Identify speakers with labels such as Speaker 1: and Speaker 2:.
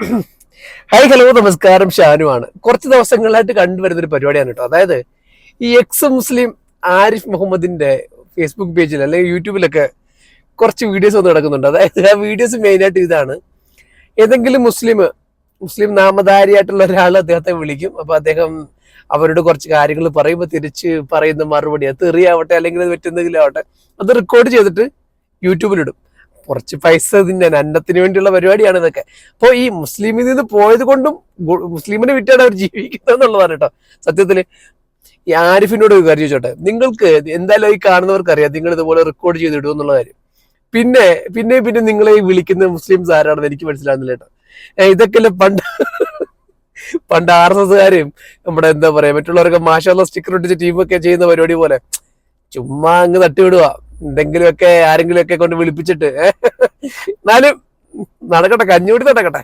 Speaker 1: Hi hello നമസ്കാരം, ഷാനുവാണ്. കുറച്ച് ദിവസങ്ങളായിട്ട് കണ്ടുവരുന്ന ഒരു പരിപാടിയാണ് കേട്ടോ. അതായത് ഈ എക്സ് മുസ്ലിം ആരിഫ് മുഹമ്മദിന്റെ ഫേസ്ബുക്ക് പേജിൽ അല്ലെങ്കിൽ യൂട്യൂബിലൊക്കെ കുറച്ച് വീഡിയോസ് വന്ന് കിടക്കുന്നുണ്ട്. അതായത് ആ വീഡിയോസ് മെയിനായിട്ട് ഇതാണ്: ഏതെങ്കിലും മുസ്ലിം നാമധാരിയായിട്ടുള്ള ഒരാൾ അദ്ദേഹത്തെ വിളിക്കും. അപ്പൊ അദ്ദേഹം അവരോട് കുറച്ച് കാര്യങ്ങൾ പറയുമ്പോൾ തിരിച്ച് പറയുന്ന മറുപടി, അത് തെറിയാവട്ടെ അല്ലെങ്കിൽ അത് മറ്റെന്തെങ്കിലും ആവട്ടെ, അത് റെക്കോർഡ് ചെയ്തിട്ട് യൂട്യൂബിലിടും. കുറച്ച് പൈസ തിന്നാൻ, അന്നത്തിന് വേണ്ടിയുള്ള പരിപാടിയാണ് ഇതൊക്കെ. അപ്പോൾ ഈ മുസ്ലിമിൽ നിന്ന് പോയത് കൊണ്ടും മുസ്ലിമിനെ വിറ്റാണ് അവർ ജീവിക്കുന്നത് എന്നുള്ളതാണ് കേട്ടോ. സത്യത്തില് ഈ ആരിഫിനോട് ഒരു കാര്യം ചോദിച്ചോട്ടെ, നിങ്ങൾക്ക് എന്തായാലും ഈ കാണുന്നവർക്ക് അറിയാം നിങ്ങൾ ഇതുപോലെ റെക്കോർഡ് ചെയ്തിടും എന്നുള്ള കാര്യം. പിന്നെ പിന്നെ പിന്നെ നിങ്ങളെ ഈ വിളിക്കുന്ന മുസ്ലിംസ് ആരാണെന്ന് എനിക്ക് മനസ്സിലാകുന്നില്ല കേട്ടോ. ഇതൊക്കെ പണ്ട് RSSകാരെയും നമ്മുടെ എന്താ പറയാ മറ്റുള്ളവരൊക്കെ മാഷാള്ള സ്റ്റിക്കർ ഒട്ടിച്ച് ടീമൊക്കെ ചെയ്യുന്ന പരിപാടി പോലെ ചുമ്മാ അങ്ങ് തട്ടിവിടുക, എന്തെങ്കിലുമൊക്കെ ആരെങ്കിലും ഒക്കെ കൊണ്ട് വിളിപ്പിച്ചിട്ട്. എന്നാലും നടക്കട്ടെ, കഞ്ഞൂടി നടക്കട്ടെ.